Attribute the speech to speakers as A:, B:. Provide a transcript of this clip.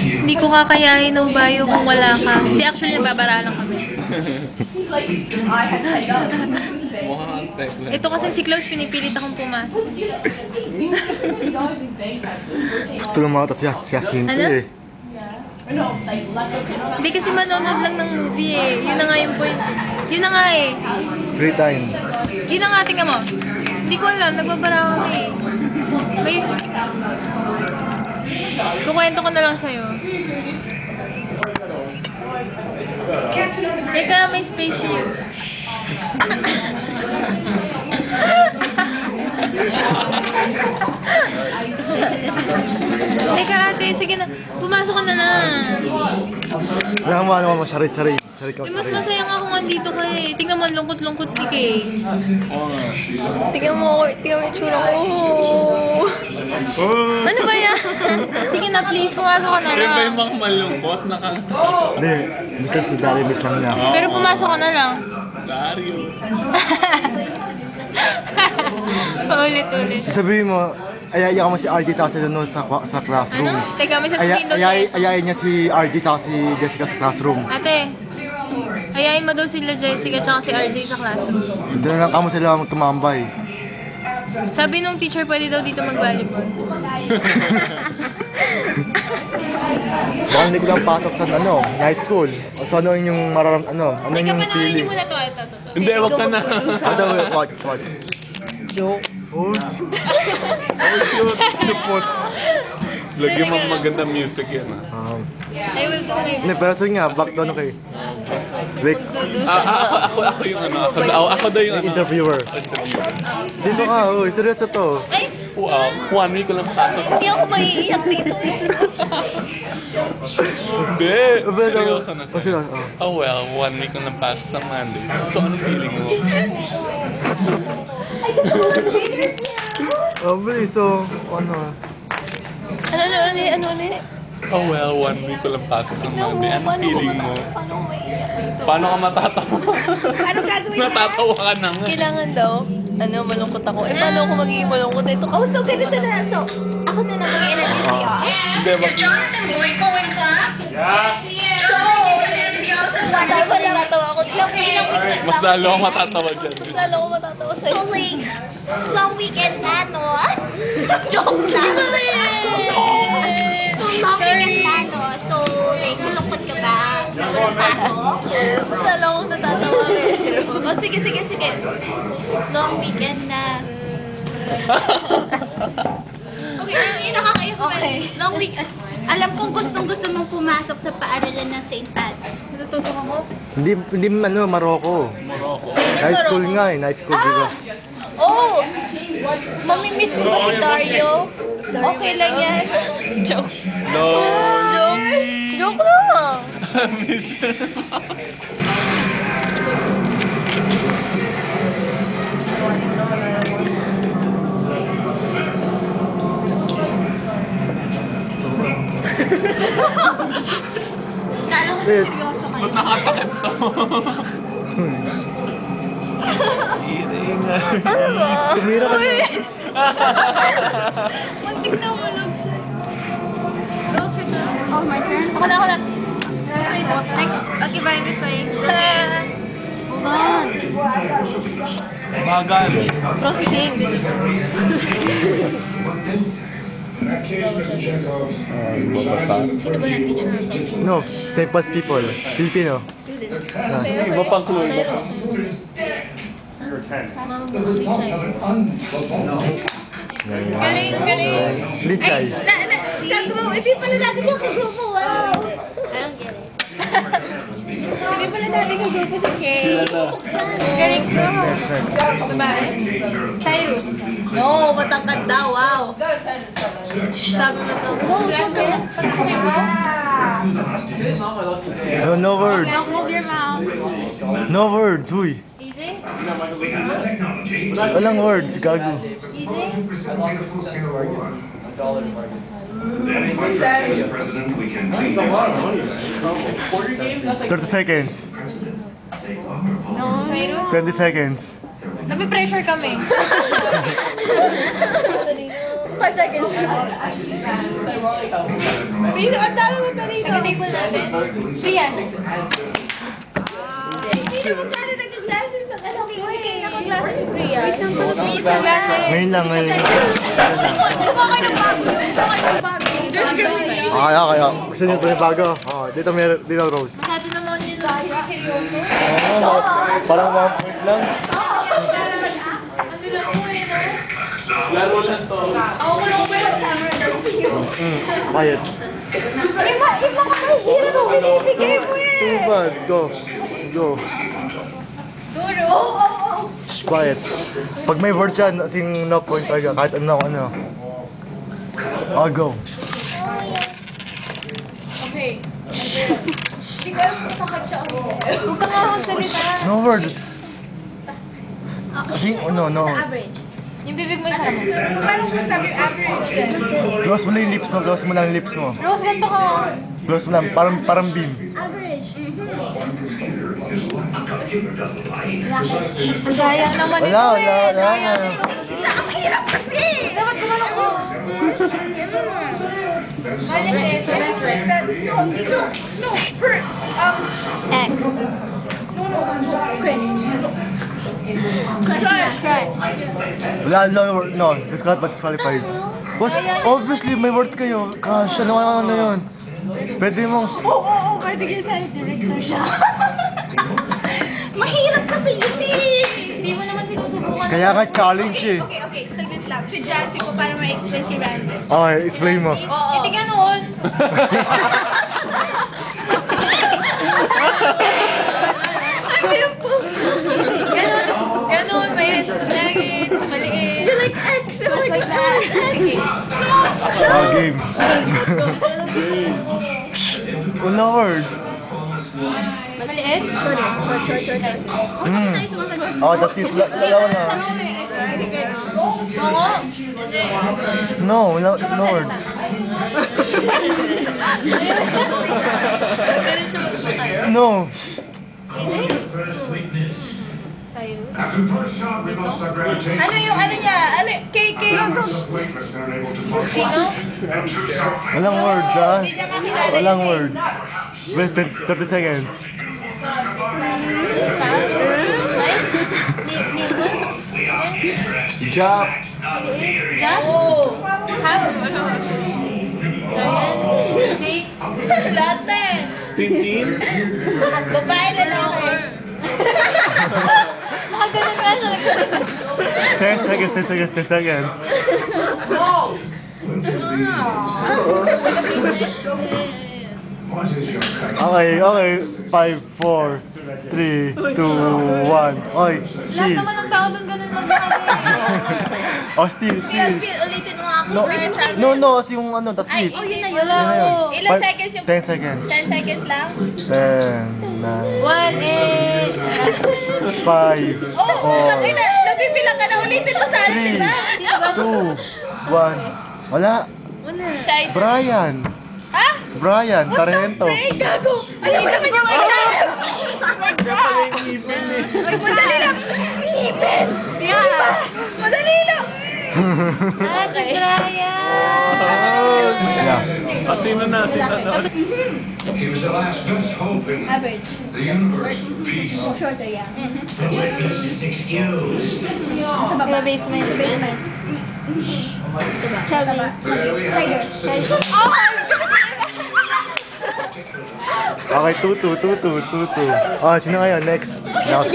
A: Hindi ko kakayahin ng bayo kung wala ka. Hindi, actually, nagbabara lang kami. Ito kasi si Klaus, pinipilit akong pumasok.
B: Gusto ng mga si Jacinto eh.
A: Hindi kasi manonood lang ng movie eh. Yun na nga yung point. Yun na nga eh.
B: Free time.
A: Yun na nga, tingnan mo. Hindi ko alam, nagbabara kami eh. May... Kukwento ko na lang sa'yo. Teka, may spaceship. Teka ate, sige na. Pumasok ka na lang.
B: Kaya mo ano mo, sarit-sarit.
A: Mas masaya nga kung andito ka eh. Tingnan mo, lungkot-lungkot ni Kay. Tingnan mo yung itsura ko. Ano ba yan? Sige na please, pumasok ka na lang.
C: Pero ba yung mga malungkot na kang...
B: Hindi, minsan si Dario miss lang niya.
A: Pero pumasok ka na lang.
C: Dario.
A: Paulit-ulit.
B: Sabihin mo, ayaya ka mo si RJ sa classroom.
A: Ano? Teka, may sasabihin daw siya.
B: Ayayin niya si RJ sa si Jessica sa classroom.
A: Ate, ayayin mo daw sila Jessica at si RJ sa classroom.
B: Doon na lang kamo sila magtumambay.
A: Sabi nung teacher, pwede daw dito mag-volleyball.
B: Baka hindi ko lang pasok sa night school. O sa ano yung ano
A: Teka,
B: yung
A: panoorin niyo
B: feeling.
A: muna to.
C: Hindi, wag ka na.
B: Watch.
A: Joke.
B: Oh, shoot. Support.
C: Lagyan mo magandang music yan
A: I will do my
B: Hindi, pero sige nga, back down okay. Wait,
C: Ako yung ako daw yung
B: interviewer. Dito ka, uy, seryoso to.
A: Ay!
C: Wow, 1 week ko lang pasok.
A: Hindi ako maiiyak dito eh.
C: Hindi, seryoso na
B: Oh,
C: sa'yo.
B: seryoso.
C: Oh well, 1 week ko lang pasok sa Monday. So anong feeling mo?
B: Oh, so, ano?
A: Ano?
C: Oh well, 1 week ko lang pasok sa Monday. Anong feeling mo?
A: Paano ko maiiyak dito?
C: Paano ka matatawa?
A: Ano gagawin mo?
C: Natatawa ka na nga.
A: Kailangan daw, malungkot ako. Eh, paano ako magiging malungkot? Ito, so ganito na. So, ako na lang mag-interview sa'yo.
C: Hindi, wag.
D: Jonathan Boy going back?
C: Yeah.
A: Natatawa ako.
C: Mas lalo akong matatawa dyan.
A: Mas lalo ako matatawa sa'yo.
D: So like, long weekend na, no? Joke lang. So long weekend na, no? So like, malungkot ka ba? Walang pasok?
A: Mas lalo akong natatawa eh.
D: O sige. Long weekend na. Okay, yung nakakaiyak ko.
A: Okay.
D: Long weekend. Alam kong gustong-gusto mong pumasok sa paaralan ng St. Pat's.
A: Natutusok ako?
B: Hindi Morocco. Night school nga eh, night school, di ba?
D: Oh! Mamimiss mo ba si Dario? Okay lang yan.
A: Joke.
C: No.
A: Joke lang.
C: Miss.
D: Kala ko seryoso kayo.
C: Ba't nakatakip to?
B: Tumira ka na.
A: Muntik na malog siya.
D: Oh, my turn?
A: Ako na.
D: Okay, bye this way.
A: Hold on.
C: Bagal.
A: Processing.
C: Babasa.
A: Sino ba yan? Teacher or something?
B: No, St. Pat's people. Filipino.
A: Students.
C: Iba pang clue.
A: Cyrus. Mama mostly child. Galing.
B: Lichay.
D: Hindi pala natin yung kagrupo. Wow! I don't get it.
A: Hindi pala natin yung grupo si Kay. Galing ko. Babae. Cyrus.
D: No, matangkad daw. Wow!
A: Sabi mo to. Wow, so gano'n. Pag-sabi mo.
B: No words.
D: Don't move your mouth.
B: No words, uy.
A: Easy?
B: Walang words, gago.
A: Easy?
E: President, we can
B: 30 seconds.
A: Cyrus?
B: 20 seconds.
A: Napi-pressure kami.
E: 5 seconds.
D: Sino? Ang dami mo talino.
A: Taga-table natin. Prias.
D: Hindi naman tayo nag-classes sa kalaki mo
E: Hindi kayo
D: eh.
E: nakaklase si Priya. Wait lang pala.
A: Isang gasa.
B: Ngayon lang, ngayon lang.
D: Gumawa kayo ng bago. Gumawa kayo ng bago.
B: Kaya. Gusto niyo ito yung bago? Dito Rose.
A: Masyado naman yun seryoso.
B: Parang 1 point lang.
A: Ano lang po eh, no?
C: Laro lang to.
A: Ako ko lang po yung camera
B: Quiet.
D: Iba ka hero. Binibigay mo eh.
B: Too bad. Go.
A: Duro.
B: Quiet. Pag may word yan, asing no point talaga. Kahit ano. Go.
D: Okay. Hindi ko alam kung saan siya ako.
A: Huwag ka nga magsalita.
B: No word. Asing, no.
E: Average.
A: Yung bibig mo isa mo.
D: Paano mo sabi yung average din?
B: Close mo lang yung lips mo. Close mo lang yung lips mo.
A: Rose, ganito ka.
B: Close mo lang. Parang beam.
E: Average.
A: Ang gaya naman ito
B: Wala
A: eh.
B: na.
A: Gaya nito.
D: Ang hirap kasi!
A: Dapat gumanong ko. Minus S.
D: No, per,
E: X. Chris. Crush.
B: Wala, no word. No, disqualified. Boss, obviously may words kayo. Gosh, ano yun? Pwede mong...
D: Oo, pwede kayo sa director siya. Mahirap kasi yun eh.
A: Hindi mo naman sinusubukan.
B: Kaya nga challenge eh.
D: Okay, saglit lang. Si Jancy po para ma-explain si Randy.
B: Okay, explain mo.
D: Oo.
A: Hindi ka noon. Ganon, may headphone lagi, tapos maliit.
D: You're like X. Oh my God.
A: Sige.
B: Game. Wala word.
A: Maliit?
E: Short.
B: That's it. Dalawa na.
A: Oo.
B: No, no word. No.
A: Sa'yo.
D: Ano yung ano niya? Ano? KK?
A: Sino?
B: Walang words, ha?
D: Hindi niya makilala.
B: Walang words. Wait, 30 seconds.
A: Ay? Nino?
C: Job.
A: Jam? Ham? Ryan? Jake?
D: Lahat na eh.
C: Tintin.
D: Babae na lang ako.
A: Nakaganon nga siya.
B: 10 seconds. Okay. 5, 4, 3, 2, 1. Oy,
A: Lahat
B: Steve.
A: naman ng tao doon ganun magsabi.
B: Oh, Steve.
D: Ulitin mo nga ako.
B: No, kasi yung ano, that's it.
E: Oh, yun na yun.
A: Wala ako.
D: Ilang seconds yung...
B: 10 seconds.
D: 10 seconds lang?
B: 10, 9,
A: 1, 8.
B: 5,
D: Oh, nabibilang ka na. Ulitin mo sa akin, di ba?
B: 3, 2, 1. Wala.
D: Shy.
B: Brian.
D: Ha?
B: Brian, Tarento.
D: Gago! Ay, naman yung exam! Madali lang! Ngipin! Yeah! Madali lang!
A: Si Brian.
B: Yeah.
C: Sino na?
F: He was the last best hope in
E: Average.
F: the universe of peace.
E: Shorter, yeah.
F: Witness is excused.
E: Sa baba. Basement. Chubby. Tiger.
B: Okay, 2-2. Sino ngayon? Next. Klaus.